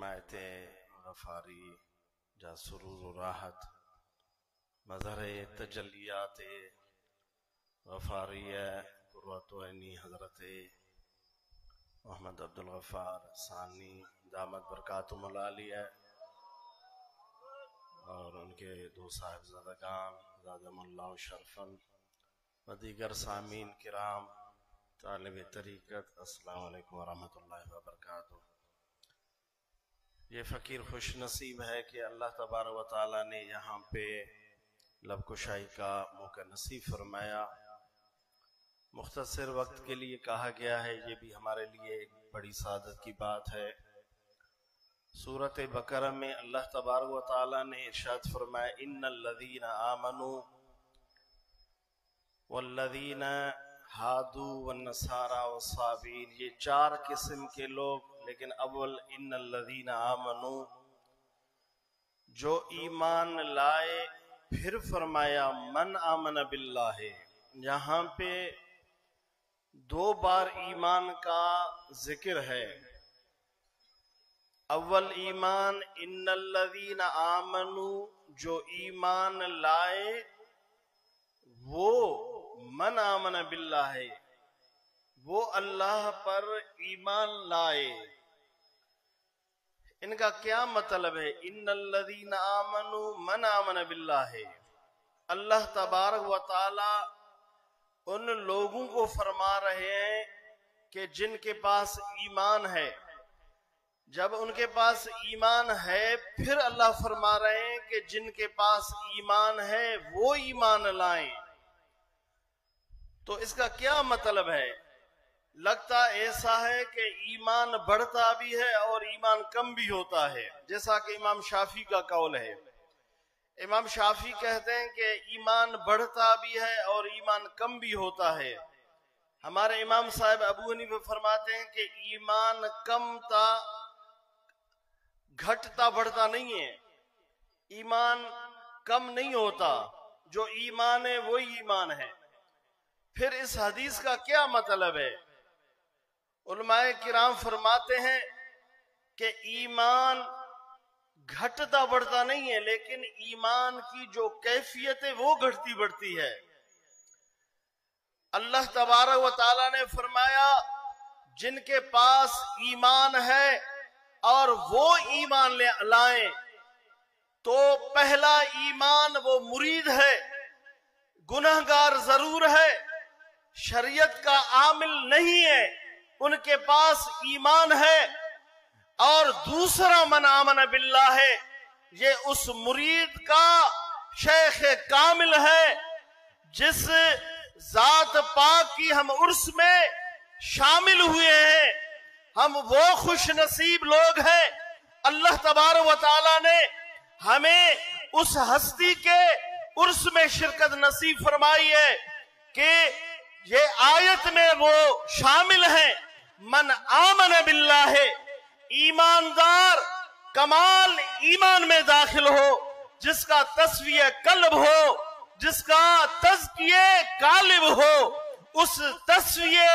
حمایت غفاری جا سرور و راحت مظہر تجلیات غفاری قرۃ عینی حضرت محمد عبدالغفار ثانی دامت برکاتہم العالیہ اور ان کے دو صاحبزادگان زادہم اللہ شرفا و دیگر سامعین کرام طالب طریقت، السلام علیکم ورحمۃ اللہ وبرکاتہ۔ یہ فقیر خوش نصیب ہے کہ اللہ تبارک و تعالیٰ نے یہاں پہ لب کشائی کا موقع نصیب فرمایا۔ مختصر وقت کے لیے کہا گیا ہے، یہ بھی ہمارے لیے ایک بڑی سعادت کی بات ہے۔ سورۃ بقرہ میں اللہ تبارک و تعالیٰ نے ارشاد فرمایا ان الذین آمنوا والذین ہادوا والنصارى والصابئین، یہ چار قسم کے لوگ، لیکن اول ان الذین آمنوا، جو ایمان لائے، پھر فرمایا من آمن باللہ۔ یہاں پہ دو بار ایمان کا ذکر ہے۔ اول ایمان ان الذین آمنوا، جو ایمان لائے، وہ من آمن باللہ، وہ اللہ پر ایمان لائے۔ ان کا کیا مطلب ہے؟ ان الذین آمنوا من آمن باللہ، اللہ تبارک و تعالی ان لوگوں کو فرما رہے ہیں کہ جن کے پاس ایمان ہے۔ جب ان کے پاس ایمان ہے، پھر اللہ فرما رہے ہیں کہ جن کے پاس ایمان ہے وہ ایمان لائیں۔ تو اس کا کیا مطلب ہے؟ لگتا ایسا ہے کہ ایمان بڑھتا بھی ہے اور ایمان کم بھی ہوتا ہے، جیسا کہ امام شافعی کا قول ہے۔ امام شافعی کہتے ہیں کہ ایمان بڑھتا بھی ہے اور ایمان کم بھی ہوتا ہے۔ ہمارے امام صاحب ابو حنیفہ فرماتے ہیں کہ ایمان کم تا گھٹتا بڑھتا نہیں ہے، ایمان کم نہیں ہوتا، جو ایمان ہے وہی ایمان ہے۔ پھر اس حدیث کا کیا مطلب ہے؟ علماء کرام فرماتے ہیں کہ ایمان گھٹتا بڑھتا نہیں ہے، لیکن ایمان کی جو کیفیت ہے وہ گھٹتی بڑھتی ہے۔ اللہ تبارک و تعالیٰ نے فرمایا جن کے پاس ایمان ہے اور وہ ایمان لائیں، تو پہلا ایمان وہ مرید ہے، گنہگار ضرور ہے، شریعت کا عامل نہیں ہے، ان کے پاس ایمان ہے۔ اور دوسرا من آمن باللہ ہے، یہ اس مرید کا شیخ کامل ہے جس ذات پاک کی ہم عرس میں شامل ہوئے ہیں۔ ہم وہ خوش نصیب لوگ ہیں، اللہ تبارک و تعالیٰ نے ہمیں اس ہستی کے عرس میں شرکت نصیب فرمائی ہے کہ یہ آیت میں وہ شامل ہیں۔ من آمن باللہ، ایماندار کمال ایمان میں داخل ہو، جس کا تسویہ قلب ہو، جس کا تزکیہ قالب ہو، اس تسویہ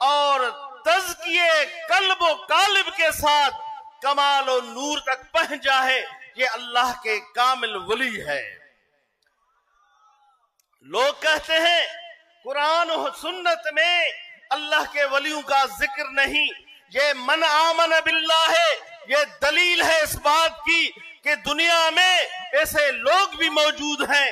اور تزکیہ قلب و قالب کے ساتھ کمال و نور تک پہنچ جائے، یہ اللہ کے کامل ولی ہے۔ لوگ کہتے ہیں قرآن و سنت میں اللہ کے ولیوں کا ذکر نہیں، یہ من آمن باللہ ہے، یہ دلیل ہے اس بات کی کہ دنیا میں ایسے لوگ بھی موجود ہیں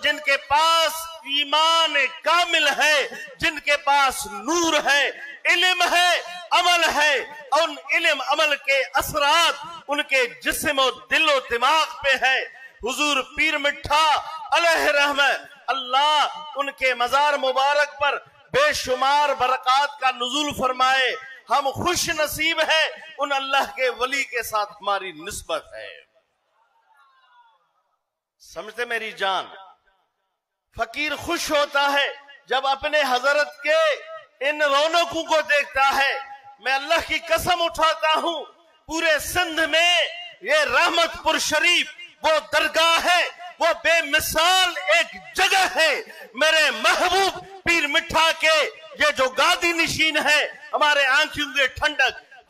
جن کے پاس ایمان کامل ہے، جن کے پاس نور ہے، علم ہے، عمل ہے، اور ان علم عمل کے اثرات ان کے جسم و دل و دماغ پہ ہے۔ حضور پیر مٹھا علیہ رحمت اللہ ان کے مزار مبارک پر بے شمار برکات کا نزول فرمائے۔ ہم خوش نصیب ہے، ان اللہ کے ولی کے ساتھ ہماری نسبت ہے۔ سمجھتے میری جان؟ فقیر خوش ہوتا ہے جب اپنے حضرت کے ان رونقوں کو دیکھتا ہے۔ میں اللہ کی قسم اٹھاتا ہوں، پورے سندھ میں یہ رحمت پور شریف وہ درگاہ ہے، وہ بے مثال ایک جگہ ہے۔ میرے محبوب پیر مٹھا کے یہ جو گادی نشین ہے، ہمارے آنکھوں کے ٹھنڈک،